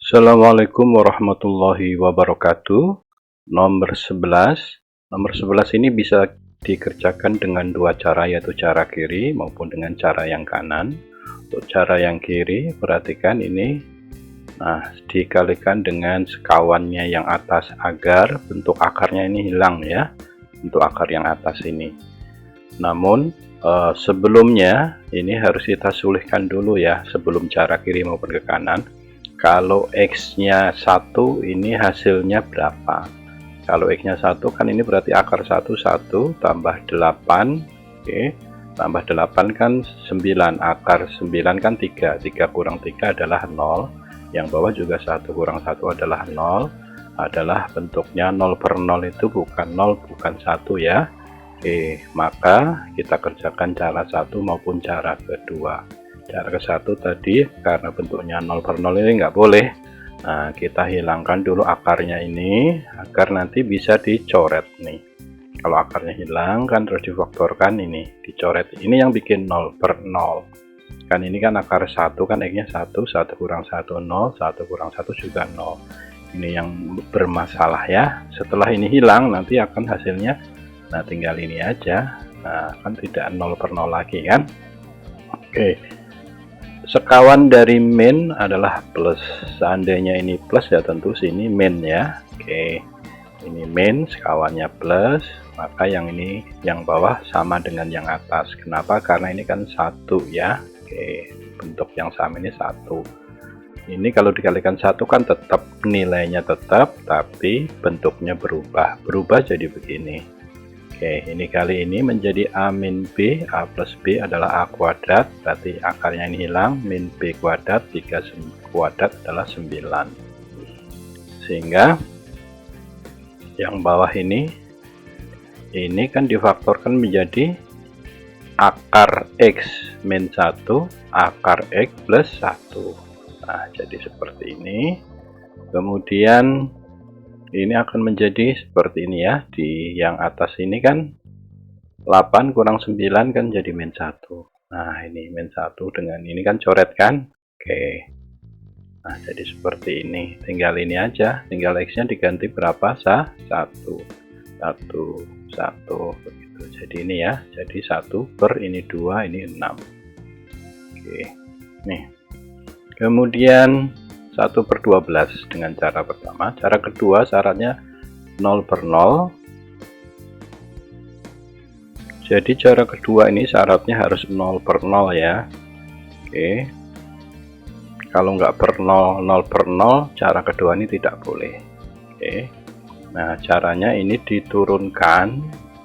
Assalamualaikum warahmatullahi wabarakatuh. Nomor 11. Nomor 11 ini bisa dikerjakan dengan dua cara, yaitu cara kiri maupun dengan cara yang kanan. Untuk cara yang kiri, perhatikan ini. Nah, dikalikan dengan sekawannya yang atas agar bentuk akarnya ini hilang ya. Bentuk akar yang atas ini. Namun sebelumnya ini harus kita sulihkan dulu ya, sebelum cara kiri maupun ke kanan. Kalau X-nya 1 ini hasilnya berapa? Kalau X-nya 1 kan ini berarti akar 1 tambah 8. Oke, tambah 8 kan 9, akar 9 kan 3 kurang 3 adalah 0. Yang bawah juga 1 kurang 1 adalah 0. Adalah bentuknya 0 per 0 itu bukan 0 bukan 1 ya. Oke, maka kita kerjakan cara 1 maupun cara kedua. Cara ke satu tadi karena bentuknya 0 per 0 ini nggak boleh. Nah, kita hilangkan dulu akarnya ini agar nanti bisa dicoret nih. Kalau akarnya hilang kan terus difaktorkan, ini dicoret. Ini yang bikin 0 per 0. Kan ini kan akar 1 kan X-nya 1, 1 kurang 1 0, 1 kurang 1 juga 0. Ini yang bermasalah ya. Setelah ini hilang nanti akan hasilnya, nah tinggal ini aja. Nah, kan tidak 0 per 0 lagi kan. Oke. Sekawan dari min adalah plus. Seandainya ini plus ya tentu sini min ya. Oke, ini min, sekawannya plus, maka yang ini yang bawah sama dengan yang atas. Kenapa? Karena ini kan 1 ya. Oke, bentuk yang sama ini 1. Ini kalau dikalikan 1 kan tetap nilainya tetap, tapi bentuknya berubah jadi begini. Oke, ini kali ini menjadi A min B. A plus B adalah A kuadrat, berarti akarnya ini hilang. Min B kuadrat, 3 kuadrat adalah 9. Sehingga yang bawah ini kan difaktorkan menjadi akar X min 1, akar X plus 1. Nah, jadi seperti ini. Kemudian ini akan menjadi seperti ini ya. Di yang atas ini kan 8 kurang 9 kan jadi min 1. Nah, ini min 1 dengan ini kan coret kan. Oke. Nah, jadi seperti ini. Tinggal ini aja. Tinggal X-nya diganti berapa? 1. 1 begitu. Jadi ini ya. Jadi 1 per ini 2, ini 6. Oke. Nih. Kemudian 1 per 12 dengan cara pertama. Cara kedua syaratnya 0 per 0. Jadi cara kedua ini syaratnya harus 0 per 0 ya. Oke. Kalau nggak per 0, 0 per 0, cara kedua ini tidak boleh. Oke. Nah, caranya ini diturunkan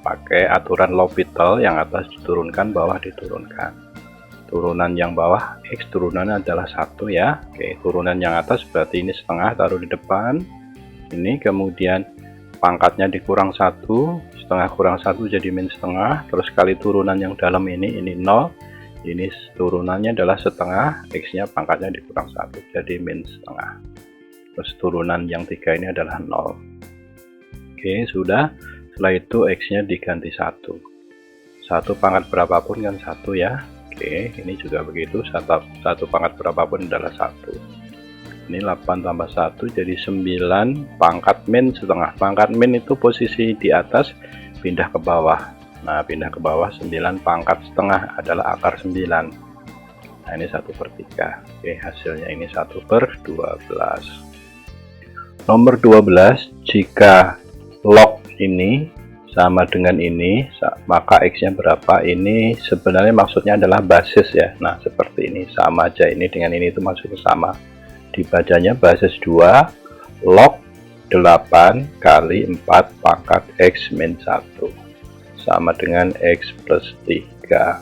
pakai aturan L'Hopital, yang atas diturunkan, bawah diturunkan. Turunan yang bawah X turunannya adalah 1 ya. Oke, turunan yang atas berarti ini setengah, taruh di depan. Ini kemudian pangkatnya dikurang 1, setengah kurang 1 jadi min setengah, terus kali turunan yang dalam ini 0. Ini turunannya adalah setengah, X-nya pangkatnya dikurang 1 jadi min setengah. Terus turunan yang 3 ini adalah 0. Oke, sudah. Setelah itu X-nya diganti 1. 1 pangkat berapapun kan 1 ya. Oke, ini juga begitu, 1 pangkat berapapun adalah 1. Ini 8 tambah 1 jadi 9 pangkat min setengah. Pangkat min itu posisi di atas, pindah ke bawah. Nah, pindah ke bawah 9 pangkat setengah adalah akar 9. Nah, ini 1 per 3. Oke, hasilnya ini 1 per 12. Nomor 12, jika log ini sama dengan ini, maka X-nya berapa? Ini sebenarnya maksudnya adalah basis ya. Nah, seperti ini, sama aja, ini dengan ini itu maksudnya sama. Dibacanya basis 2 log 8 kali 4 pangkat X min 1 sama dengan X plus 3.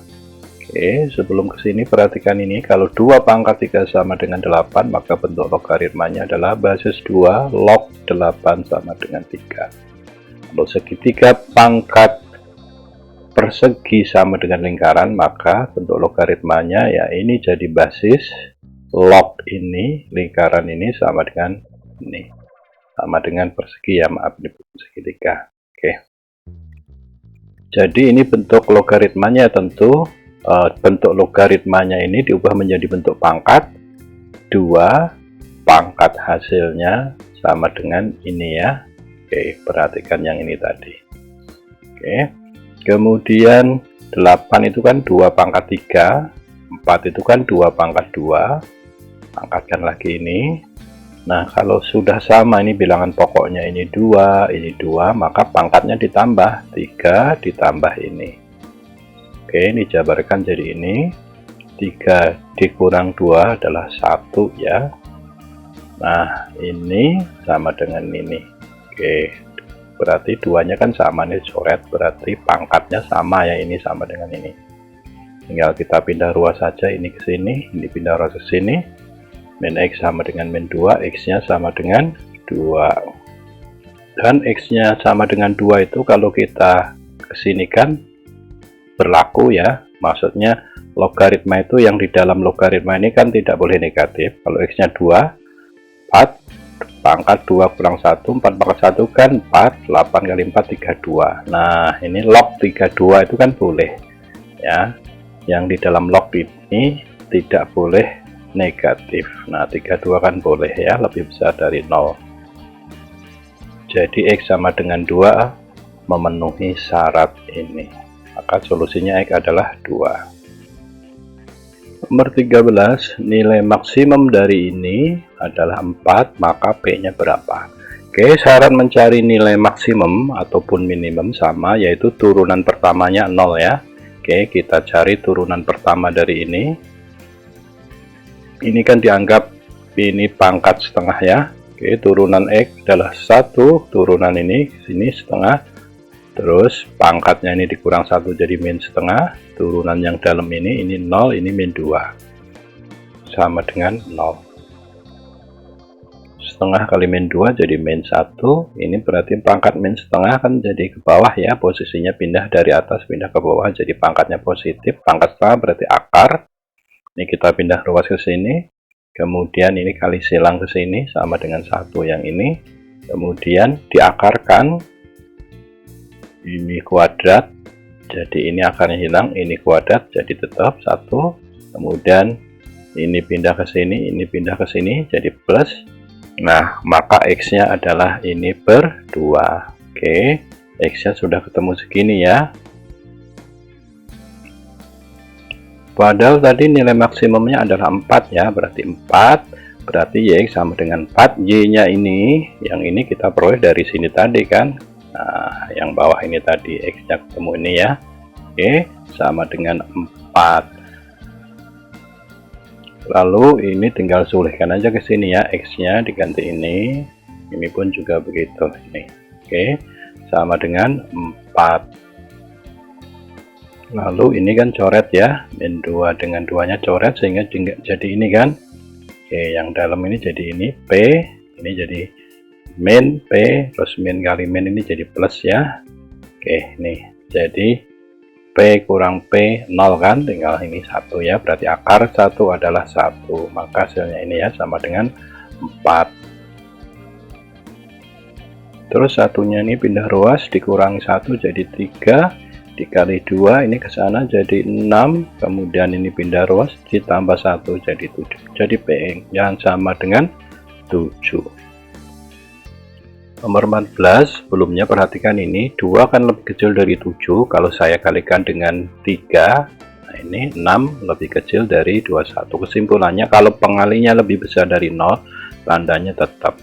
Oke, sebelum kesini perhatikan ini, kalau 2 pangkat 3 sama dengan 8, maka bentuk logaritmanya adalah basis 2 log 8 sama dengan 3. Kalau segitiga pangkat persegi sama dengan lingkaran, maka bentuk logaritmanya ya ini jadi basis log ini, lingkaran ini sama dengan ini, sama dengan persegi ya, maaf ini segitiga. Oke, jadi ini bentuk logaritmanya, tentu bentuk logaritmanya ini diubah menjadi bentuk pangkat 2 pangkat hasilnya sama dengan ini ya. Oke, perhatikan yang ini tadi. Oke, kemudian 8 itu kan 2 pangkat 3, 4 itu kan 2 pangkat 2, angkatkan lagi ini. Nah, kalau sudah sama ini bilangan pokoknya ini 2, maka pangkatnya ditambah 3 ditambah ini. Oke, ini jabarkan jadi ini 3 dikurang 2 adalah 1 ya. Nah, ini sama dengan ini. Oke, berarti duanya kan sama nih, coret, berarti pangkatnya sama ya, ini sama dengan ini. Tinggal kita pindah ruas saja, ini ke sini, ini pindah ruas ke sini. Min X sama dengan min 2, X nya sama dengan 2, dan X nya sama dengan 2 itu kalau kita kesinikan berlaku ya, maksudnya logaritma itu yang di dalam logaritma ini kan tidak boleh negatif. Kalau X nya 2, 4 pangkat 2 kurang 1, 4 pangkat 1 kan 4, 8 kali 4 32. Nah, ini log 32 itu kan boleh ya, yang di dalam log ini tidak boleh negatif. Nah, 32 kan boleh ya, lebih besar dari 0. Jadi X sama dengan 2 memenuhi syarat ini, maka solusinya X adalah 2. Nomor 13, nilai maksimum dari ini adalah 4, maka P nya berapa? Oke, syarat mencari nilai maksimum ataupun minimum sama, yaitu turunan pertamanya 0 ya. Oke, kita cari turunan pertama dari ini. Ini kan dianggap ini pangkat setengah ya. Oke, turunan X adalah 1, turunan ini sini setengah, terus pangkatnya ini dikurang 1 jadi min setengah, turunan yang dalam ini 0, ini min 2 sama dengan 0. Setengah kali min 2 jadi min 1, ini berarti pangkat min setengah kan jadi ke bawah ya, posisinya pindah dari atas pindah ke bawah, jadi pangkatnya positif. Pangkat setengah berarti akar. Ini kita pindah ruas ke sini, kemudian ini kali silang ke sini sama dengan 1 yang ini, kemudian diakarkan, ini kuadrat, jadi ini akarnya hilang, ini kuadrat jadi tetap 1, kemudian ini pindah ke sini, ini pindah ke sini jadi plus. Nah, maka X nya adalah ini per 2. Oke, X nya sudah ketemu segini ya. Padahal tadi nilai maksimumnya adalah 4 ya, berarti 4, berarti Y sama dengan 4, Y nya ini, yang ini kita peroleh dari sini tadi kan. Nah, yang bawah ini tadi X nya ketemu ini ya. Oke, sama dengan 4. Lalu ini tinggal sulihkan aja ke sini ya, X nya diganti ini pun juga begitu ini. Oke, sama dengan 4. Lalu ini kan coret ya, min 2 dengan 2 nya coret sehingga jadi ini kan. Oke, yang dalam ini jadi ini P, ini jadi min P, terus min kali min ini jadi plus ya. Oke, nih jadi P kurang P 0 kan, tinggal ini 1 ya, berarti akar 1 adalah 1, maka hasilnya ini ya sama dengan 4. Terus satunya ini pindah ruas, dikurangi 1 jadi 3, dikali 2 ini ke sana jadi 6, kemudian ini pindah ruas ditambah 1 jadi 7, jadi P yang sama dengan 7. Nomor 14, sebelumnya perhatikan ini 2 kan lebih kecil dari 7, kalau saya kalikan dengan 3, nah ini 6 lebih kecil dari 21. Kesimpulannya kalau pengalinya lebih besar dari 0, tandanya tetap.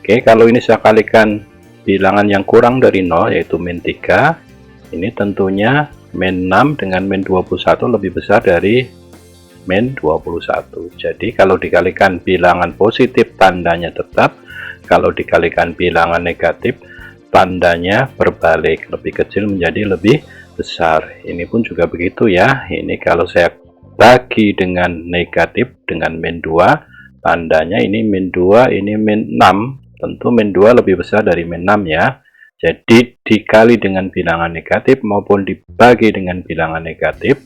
Oke, kalau ini saya kalikan bilangan yang kurang dari 0 yaitu min 3, ini tentunya min 6 dengan min 21 lebih besar dari min 21. Jadi kalau dikalikan bilangan positif tandanya tetap, kalau dikalikan bilangan negatif tandanya berbalik, lebih kecil menjadi lebih besar. Ini pun juga begitu ya. Ini kalau saya bagi dengan negatif dengan min 2, tandanya ini min 2, ini min 6. Tentu min 2 lebih besar dari min 6 ya. Jadi dikali dengan bilangan negatif maupun dibagi dengan bilangan negatif,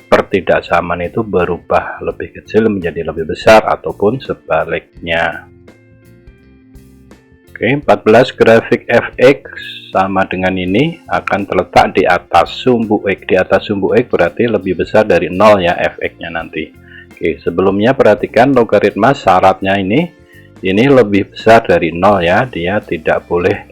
pertidaksamaan itu berubah lebih kecil menjadi lebih besar ataupun sebaliknya. Oke, 14, grafik fx sama dengan ini akan terletak di atas sumbu X. Di atas sumbu X berarti lebih besar dari 0 ya fx nya nanti. Oke, sebelumnya perhatikan logaritma syaratnya ini ini lebih besar dari 0 ya, dia tidak boleh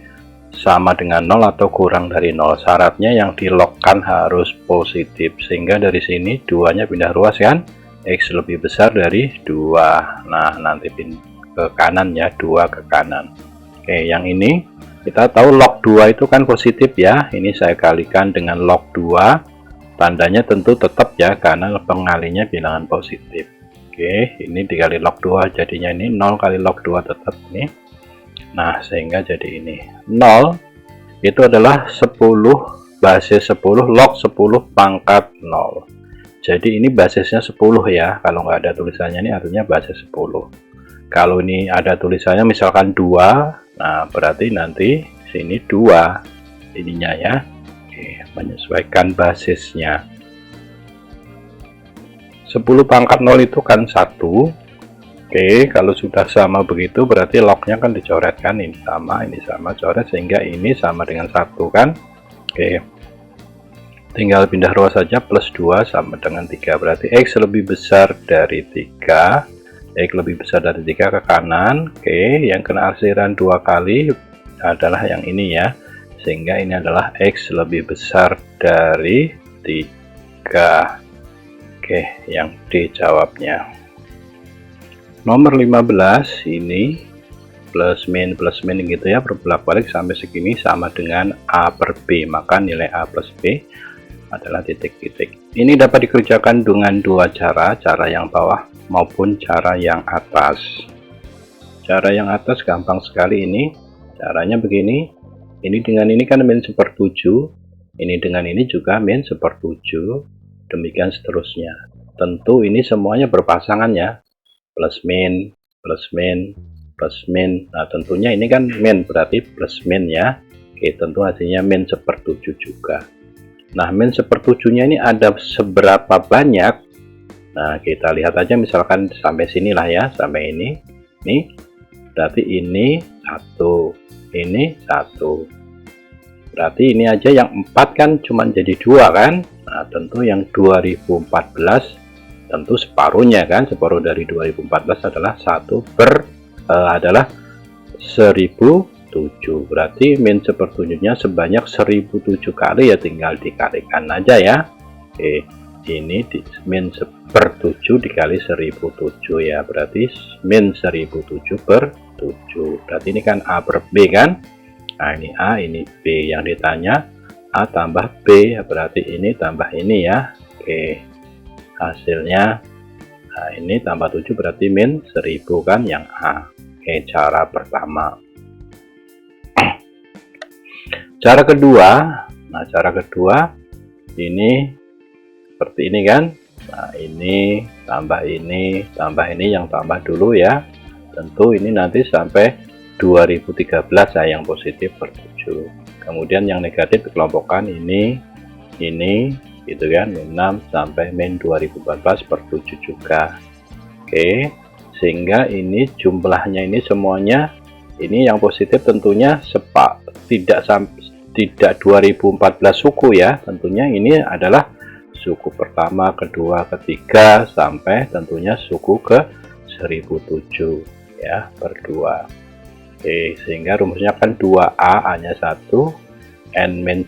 sama dengan 0 atau kurang dari 0. Syaratnya yang di lock-kan harus positif, sehingga dari sini 2-nya pindah ruas kan, X lebih besar dari 2. Nah, nanti ke kanan ya, 2 ke kanan. Oke, yang ini kita tahu log 2 itu kan positif ya, ini saya kalikan dengan log 2, tandanya tentu tetap ya, karena pengalinya bilangan positif. Oke, ini dikali log 2, jadinya ini 0 kali log 2 tetap ini. Nah, sehingga jadi ini 0 itu adalah 10 basis 10 log 10 pangkat 0. Jadi ini basisnya 10 ya, kalau nggak ada tulisannya ini artinya basis 10. Kalau ini ada tulisannya misalkan 2, nah berarti nanti sini 2 ininya ya. Oke, menyesuaikan basisnya. 10 pangkat 0 itu kan 1. Oke, kalau sudah sama begitu berarti lognya kan dicoretkan, ini sama coret, sehingga ini sama dengan 1 kan. Oke, tinggal pindah ruas saja, plus 2 sama dengan 3, berarti X lebih besar dari 3, X lebih besar dari 3 ke kanan. Oke, yang kena arsiran 2 kali adalah yang ini ya, sehingga ini adalah X lebih besar dari 3. Oke, yang D jawabnya. Nomor 15 ini plus min gitu ya, berbolak-balik sampai segini sama dengan A per B, maka nilai A plus B adalah titik-titik. Ini dapat dikerjakan dengan dua cara yang bawah maupun cara yang atas. Cara yang atas gampang sekali ini, caranya begini, ini dengan ini kan min sepertujuh, ini dengan ini juga min sepertujuh, demikian seterusnya. Tentu ini semuanya berpasangan ya, plus min, plus min, plus min. Nah tentunya ini kan min, berarti plus min ya. Oke, tentu hasilnya min sepertujuh juga. Nah min sepertujuhnya ini ada seberapa banyak? Nah kita lihat aja misalkan sampai sinilah ya, sampai ini. Nih, berarti ini 1, ini 1. Berarti ini aja yang 4 kan cuma jadi 2 kan. Nah tentu yang 2014 tentu separuhnya kan, separuh dari 2014 adalah 1007, berarti min sepertujuhnya sebanyak 1007 kali ya, tinggal dikalikan aja ya. Oke, ini min sepertujuh dikali 1007 ya, berarti min 1007 per 7, berarti ini kan A per B kan. Nah ini A, ini B, yang ditanya A tambah B, berarti ini tambah ini ya. Oke, hasilnya nah ini tambah 7 berarti min 1000 kan yang A. Oke, cara pertama. Cara kedua, nah cara kedua ini seperti ini kan. Nah ini tambah ini yang tambah dulu ya, tentu ini nanti sampai 2013 ya, yang positif per 7, kemudian yang negatif dikelompokkan ini gitu kan, min 6 sampai min 2014 per 7 juga. Oke, sehingga ini jumlahnya ini semuanya, ini yang positif tentunya tidak 2014 suku ya, tentunya ini adalah suku pertama, kedua, ketiga, sampai tentunya suku ke 1007 ya, per 2. Oke, sehingga rumusnya kan 2A, A nya 1, N-1,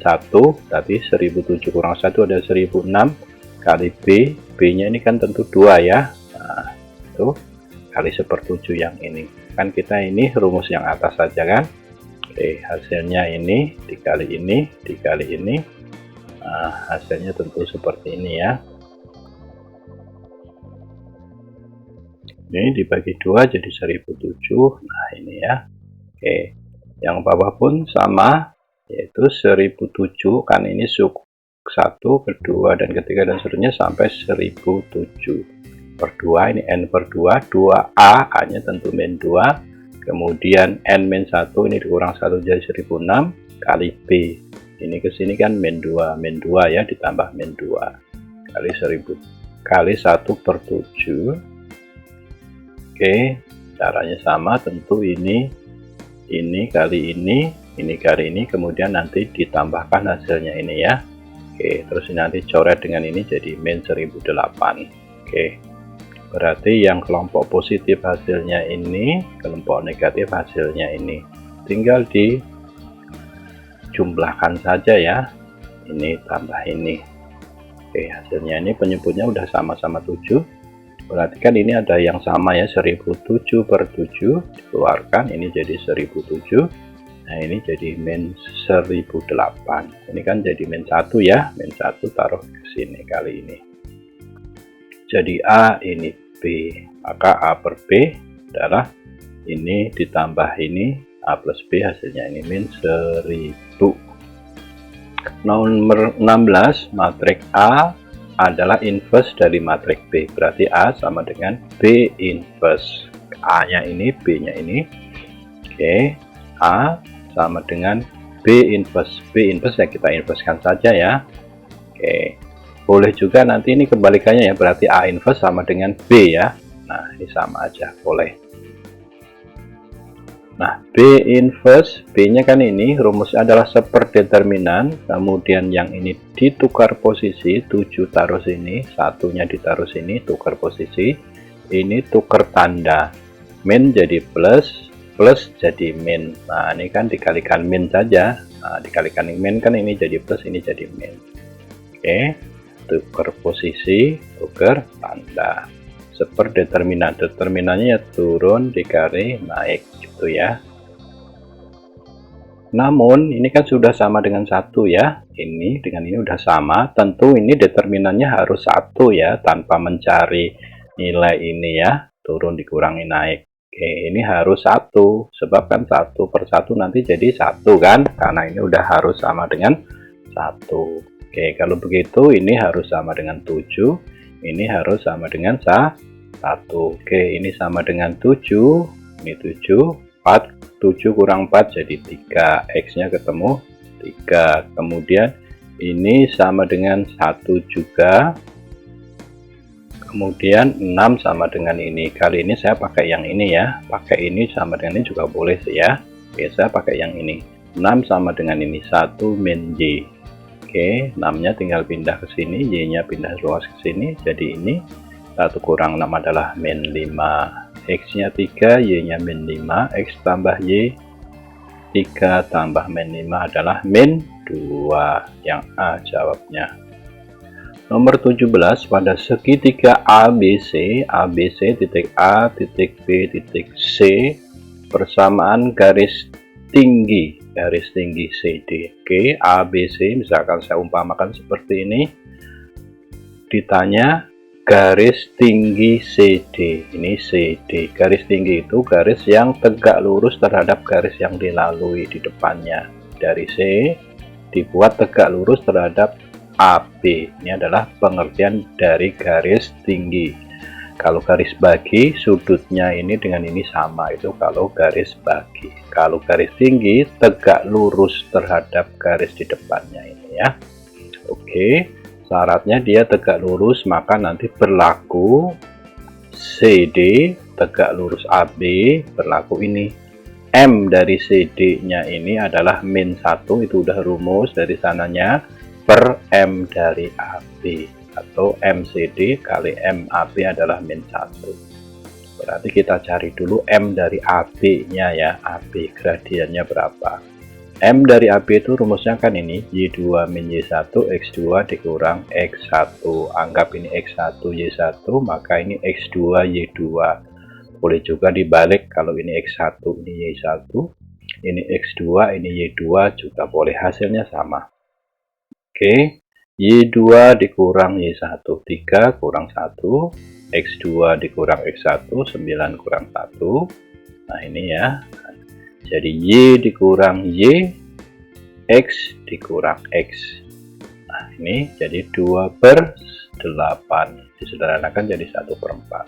tadi 1007 kurang 1 ada 1006, kali B, B nya ini kan tentu 2 ya. Nah itu kali sepertujuh yang ini kan, kita ini rumus yang atas saja kan. Oke, hasilnya ini dikali ini dikali ini, nah hasilnya tentu seperti ini ya. Ini dibagi 2 jadi 1007, nah ini ya. Oke, yang bawah pun sama, yaitu 1007 kan, ini suku 1, kedua, dan ketiga, dan seterusnya sampai 1007 per 2, ini N per 2, 2A, A nya tentu min 2, kemudian N min 1, ini dikurang 1 jadi 1006, kali B, ini ke sini kan min 2 ya, ditambah min 2, kali 1000, kali 1 per 7. Oke, caranya sama, tentu ini kali ini kali ini, kemudian nanti ditambahkan hasilnya ini ya. Oke, terus nanti coret dengan ini jadi min 1008. Oke, Berarti yang kelompok positif hasilnya ini, kelompok negatif hasilnya ini. Tinggal dijumlahkan saja ya. Ini tambah ini. Oke, hasilnya ini penyebutnya udah sama-sama 7. Berarti kan ini ada yang sama ya, 1007 per 7 dikeluarkan, ini jadi 1007. Nah ini jadi min 1008. Ini kan jadi min 1 ya, min 1 taruh ke sini kali ini. Jadi A, ini B, maka A per B adalah ini ditambah ini, A plus B hasilnya ini min 1000. Nomor 16, matriks A adalah inverse dari matriks B, berarti A sama dengan B inverse. A nya ini, B nya ini. Oke, A sama dengan B inverse. B inverse ya kita inversekan saja ya. Oke, boleh juga nanti ini kebalikannya ya, berarti A inverse sama dengan B ya. Nah ini sama aja, boleh. Nah, B inverse, B nya kan ini rumusnya adalah seperdeterminan, kemudian yang ini ditukar posisi, 7 taruh sini, satunya ditaruh sini, tukar posisi, ini tukar tanda, min jadi plus, plus jadi min. Nah ini kan dikalikan min saja, nah dikalikan min kan ini jadi plus, ini jadi min. Oke, tukar posisi, tukar tanda. Seperdeterminan, determinannya ya turun dikali naik gitu ya. Namun ini kan sudah sama dengan 1 ya, ini dengan ini udah sama, tentu ini determinannya harus 1 ya, tanpa mencari nilai ini ya, turun dikurangi naik. Oke, ini harus 1, sebab kan 1 per 1 nanti jadi 1 kan, karena ini udah harus sama dengan 1. Oke, kalau begitu ini harus sama dengan 7, ini harus sama dengan 1. Oke, ini sama dengan 7, ini 7, 4, 7 kurang 4 jadi 3, X nya ketemu 3, kemudian ini sama dengan 1 juga, kemudian 6 sama dengan ini. Kali ini saya pakai yang ini ya, pakai ini sama dengan ini juga boleh sih ya. Oke, saya pakai yang ini, 6 sama dengan ini, 1 min Y. Oke, 6 nya tinggal pindah ke sini, Y nya pindah luas ke sini, jadi ini 1 kurang 6 adalah min 5, X nya 3, Y nya min 5, X tambah Y 3 tambah min 5 adalah min 2, yang A jawabnya. Nomor 17, pada segitiga ABC, ABC titik A titik B titik C persamaan garis tinggi CD. Oke, ABC misalkan saya umpamakan seperti ini, ditanya garis tinggi CD. Ini CD, garis tinggi itu garis yang tegak lurus terhadap garis yang dilalui di depannya. Dari C dibuat tegak lurus terhadap AB. Ini adalah pengertian dari garis tinggi. Kalau garis bagi, sudutnya ini dengan ini sama, itu kalau garis bagi. Kalau garis tinggi, tegak lurus terhadap garis di depannya ini ya. Oke, syaratnya dia tegak lurus, maka nanti berlaku CD tegak lurus AB, berlaku ini. M dari CD-nya ini adalah min 1, itu udah rumus dari sananya, per M dari AB, atau MCD kali MAB adalah min 1. Berarti kita cari dulu M dari AB nya ya, AB gradiennya berapa. M dari AB itu rumusnya kan ini, Y2 min Y1 X2 dikurang X1. Anggap ini X1 Y1, maka ini X2 Y2. Boleh juga dibalik, kalau ini X1 ini Y1, ini X2 ini Y2 juga boleh, hasilnya sama. Oke, Y2 dikurang Y1, 3 kurang 1, X2 dikurang X1, 9 kurang 1. Nah ini ya, jadi Y dikurang Y, X dikurang X. Nah ini jadi 2/8, disederhanakan jadi 1/4.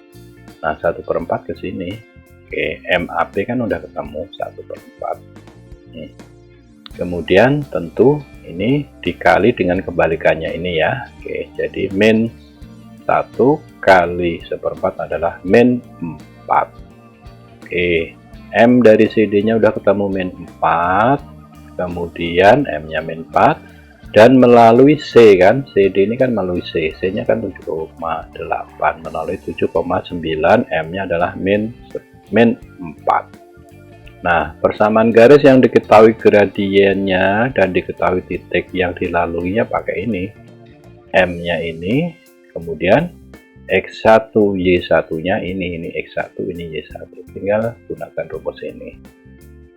Nah 1/4 ke sini. Oke, MAB kan udah ketemu 1/4. Nih. Kemudian tentu ini dikali dengan kebalikannya ini ya. Oke, jadi min 1 kali 1/4 adalah min 4. Oke, M dari CD nya udah ketemu min 4, kemudian M nya min 4, dan melalui C kan, CD ini kan melalui C, C nya kan 7,8 melalui 7,9, M nya adalah min 4. Nah, persamaan garis yang diketahui gradiennya dan diketahui titik yang dilaluinya pakai ini. M-nya ini, kemudian X1, Y1-nya ini X1, ini Y1. Tinggal gunakan rumus ini.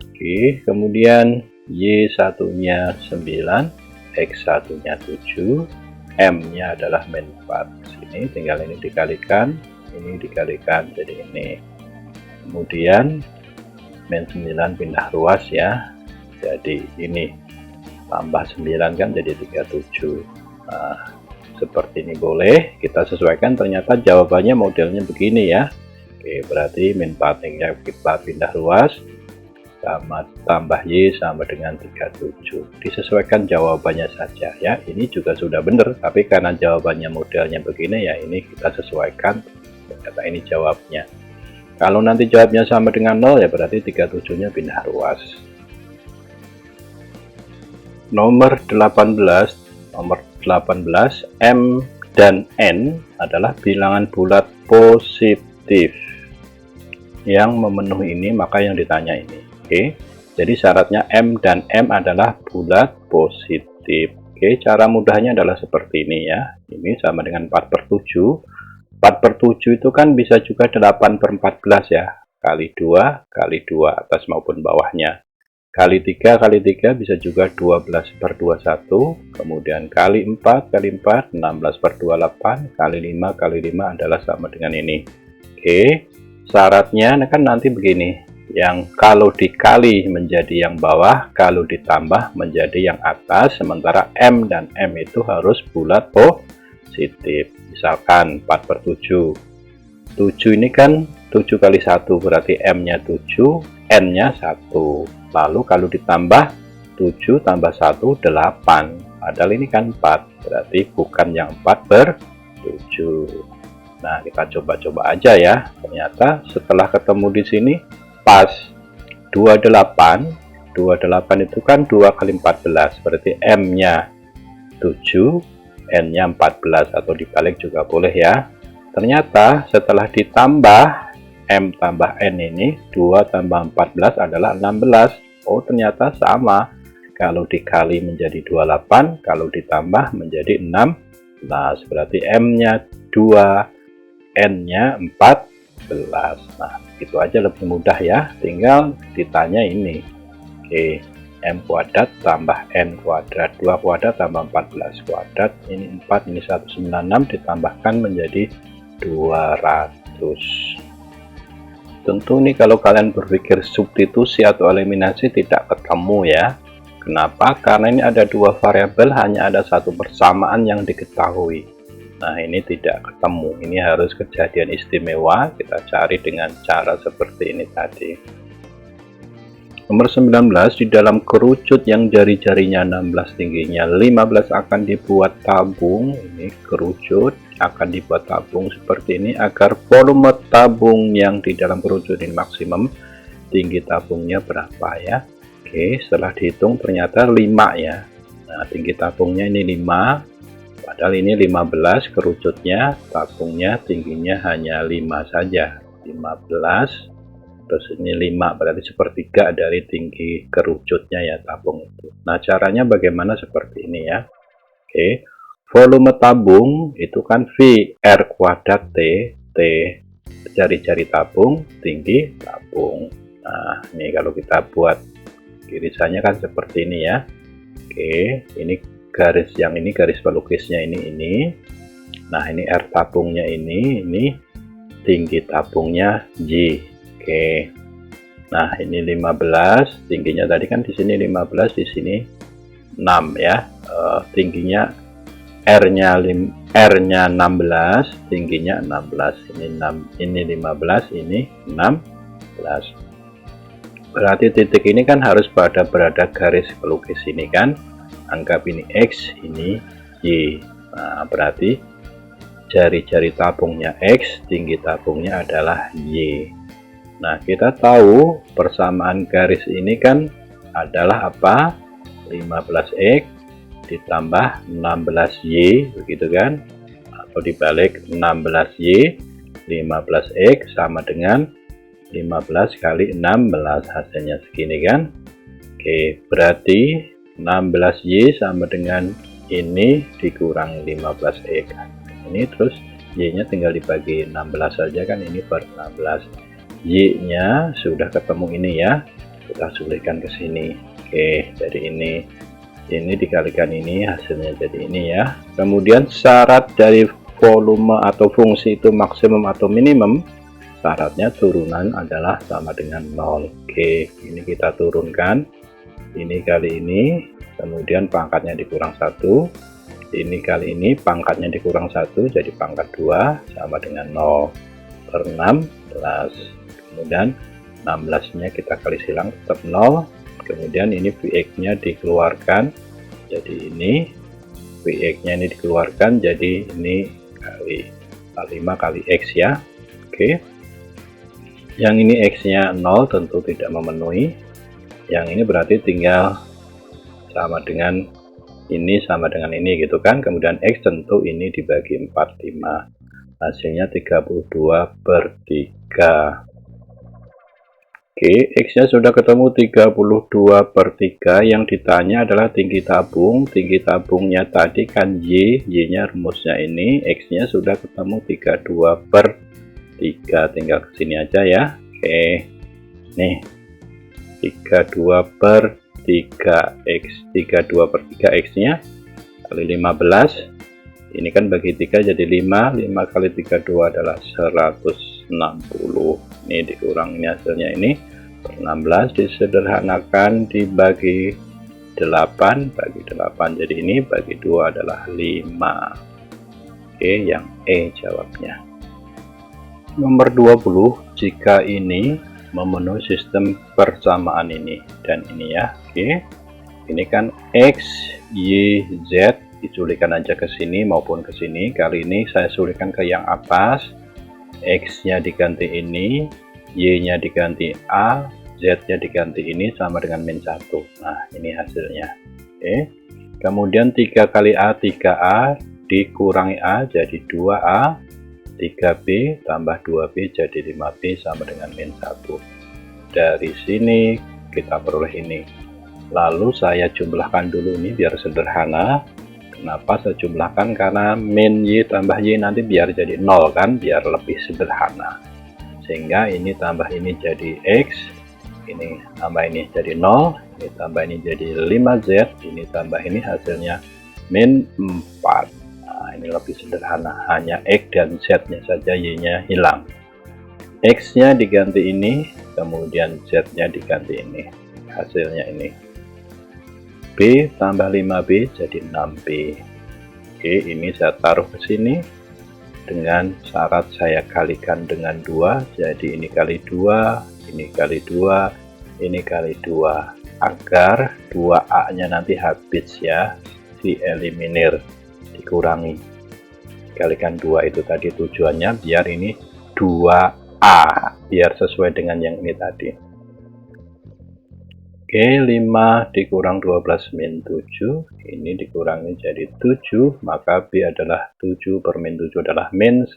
Oke, kemudian Y1-nya 9, X1-nya 7, M-nya adalah min 4. Sini tinggal ini dikalikan jadi ini. Kemudian min 9 pindah ruas ya, jadi ini tambah 9 kan jadi 37. Nah, seperti ini boleh kita sesuaikan. Ternyata jawabannya modelnya begini ya. Oke, berarti min 4 tinggal kita pindah ruas, sama tambah Y sama dengan 37. Disesuaikan jawabannya saja ya. Ini juga sudah benar, tapi karena jawabannya modelnya begini ya, ini kita sesuaikan. Ternyata ini jawabnya. Kalau nanti jawabnya sama dengan 0 ya berarti 37-nya pindah ruas. Nomor 18, M dan N adalah bilangan bulat positif yang memenuhi ini, maka yang ditanya ini. Oke, jadi syaratnya M dan M adalah bulat positif. Oke, cara mudahnya adalah seperti ini ya. Ini sama dengan 4/7. 4/7 itu kan bisa juga 8/14 ya, kali 2 kali 2 atas maupun bawahnya, kali 3 kali 3 bisa juga 12/21, kemudian kali 4 kali 4 16/28, kali 5 kali 5 adalah sama dengan ini. Oke, syaratnya kan nanti begini, yang kalau dikali menjadi yang bawah, kalau ditambah menjadi yang atas, sementara M dan M itu harus bulat positif. Misalkan 4/7, 7 ini kan 7 kali 1 berarti M nya 7, N nya 1, lalu kalau ditambah 7 tambah 1 8, padahal ini kan 4, berarti bukan yang 4/7. Nah, kita coba-coba aja ya. Ternyata setelah ketemu di sini pas. 28 itu kan 2 kali 14, berarti M nya 7, N nya 14, atau dibalik juga boleh ya. Ternyata setelah ditambah M tambah N ini, 2 tambah 14 adalah 16. Oh, ternyata sama. Kalau dikali menjadi 28, kalau ditambah menjadi 16. Berarti M nya 2, N nya 14. Nah, itu aja lebih mudah ya. Tinggal ditanya ini. Oke, M kuadrat tambah N kuadrat, 2 kuadrat tambah 14 kuadrat, ini 4, ini 196, ditambahkan menjadi 200. Tentu nih kalau kalian berpikir substitusi atau eliminasi tidak ketemu ya. Kenapa? Karena ini ada dua variabel, hanya ada satu persamaan yang diketahui. Nah, ini tidak ketemu, ini harus kejadian istimewa, kita cari dengan cara seperti ini tadi. Nomor 19, di dalam kerucut yang jari-jarinya 16, tingginya 15 akan dibuat tabung. Ini kerucut akan dibuat tabung seperti ini agar volume tabung yang di dalam kerucut ini maksimum. Tinggi tabungnya berapa ya? Oke, setelah dihitung ternyata 5 ya. Nah, tinggi tabungnya ini 5. Padahal ini 15 kerucutnya, tabungnya tingginya hanya 5 saja. 15. Terus ini 5, berarti sepertiga dari tinggi kerucutnya ya tabung itu. Nah, caranya bagaimana seperti ini ya. Oke, volume tabung itu kan V R kuadrat T jari-jari tabung, tinggi tabung. Nah, ini kalau kita buat irisannya kan seperti ini ya. Oke, ini garis yang ini garis pelukisnya ini. Nah, ini R tabungnya ini tinggi tabungnya J. Oke, nah ini 15, tingginya tadi kan di sini 15, di sini 6 ya. Tingginya R-nya 16, tingginya 16. Ini 15, ini 16. Berarti titik ini kan harus berada garis pelukis ini kan. Anggap ini X, ini Y. Nah, berarti jari-jari tabungnya X, tinggi tabungnya adalah Y. Nah, kita tahu persamaan garis ini kan adalah apa? 15X ditambah 16Y, begitu kan, atau dibalik 16Y 15X sama dengan 15 kali 16, hasilnya segini kan. Oke, berarti 16Y sama dengan ini dikurang 15X ini, terus Y nya tinggal dibagi 16 saja kan, ini per 16. Y nya sudah ketemu ini ya, kita sulihkan ke sini. Oke, jadi ini dikalikan ini, hasilnya jadi ini ya. Kemudian syarat dari volume atau fungsi itu maksimum atau minimum, syaratnya turunan adalah sama dengan 0. Oke, ini kita turunkan, ini kali ini, kemudian pangkatnya dikurang 1, ini kali ini pangkatnya dikurang 1, jadi pangkat 2 sama dengan 0 per 16. Kemudian 16 nya kita kali silang tetap 0. Kemudian ini Vx nya dikeluarkan, jadi ini Vx nya ini dikeluarkan, jadi ini kali 5 kali X ya. Oke, yang ini X nya 0 tentu tidak memenuhi, yang ini berarti tinggal sama dengan ini sama dengan ini gitu kan. Kemudian X tentu ini dibagi 45, hasilnya 32/3. Oke, X nya sudah ketemu 32/3. Yang ditanya adalah tinggi tabung. Tinggi tabungnya tadi kan Y nya rumusnya ini, X nya sudah ketemu 32/3, tinggal kesini aja ya. Oke, nih 32/3X, 32/3 X nya kali 15, ini kan bagi 3 jadi 5 kali 32 adalah 160, ini dikurang ini hasilnya ini per 16, disederhanakan dibagi 8, bagi 8 jadi ini bagi 2 adalah 5. Oke, yang E jawabnya. Nomor 20, jika ini memenuhi sistem persamaan ini dan ini ya. Oke, ini kan X, Y, Z, disulihkan aja ke sini maupun ke sini. Kali ini saya sulihkan ke yang atas, X nya diganti ini, Y nya diganti A, Z nya diganti ini sama dengan -1. Nah, ini hasilnya. Oke, kemudian 3 kali A 3A dikurangi A jadi 2A, 3B tambah 2B jadi 5B sama dengan -1. Dari sini kita peroleh ini. Lalu saya jumlahkan dulu ini biar sederhana. Kenapa saya jumlahkan? Karena min Y tambah Y nanti biar jadi 0 kan, biar lebih sederhana. Sehingga ini tambah ini jadi X, ini tambah ini jadi 0, ini tambah ini jadi 5Z, ini tambah ini hasilnya -4. Nah, ini lebih sederhana, hanya X dan Z nya saja, Y nya hilang. X nya diganti ini, kemudian Z nya diganti ini, hasilnya ini B tambah 5B jadi 6B. Oke, ini saya taruh ke sini dengan syarat saya kalikan dengan 2, jadi ini kali 2, ini kali 2, ini kali 2, agar 2A nya nanti habis ya, dieliminir, dikurangi. Kalikan 2 itu tadi tujuannya biar ini 2A, biar sesuai dengan yang ini tadi. Oke, 5 dikurang 12 min 7, ini dikurangi jadi 7, maka B adalah 7 per min 7 adalah -1.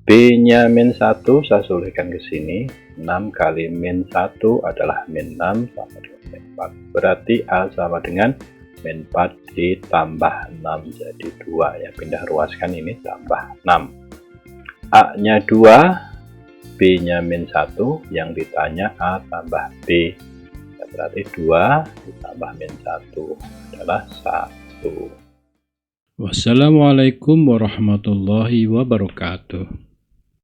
B nya -1 saya sulihkan ke sini, 6 kali -1 adalah -6 sama dengan -4, berarti A sama dengan -4 ditambah 6 jadi 2 ya, pindah ruaskan ini tambah 6. A nya 2, B nya -1, yang ditanya A tambah B ya, berarti 2 ditambah -1 adalah 1. Wassalamualaikum warahmatullahi wabarakatuh.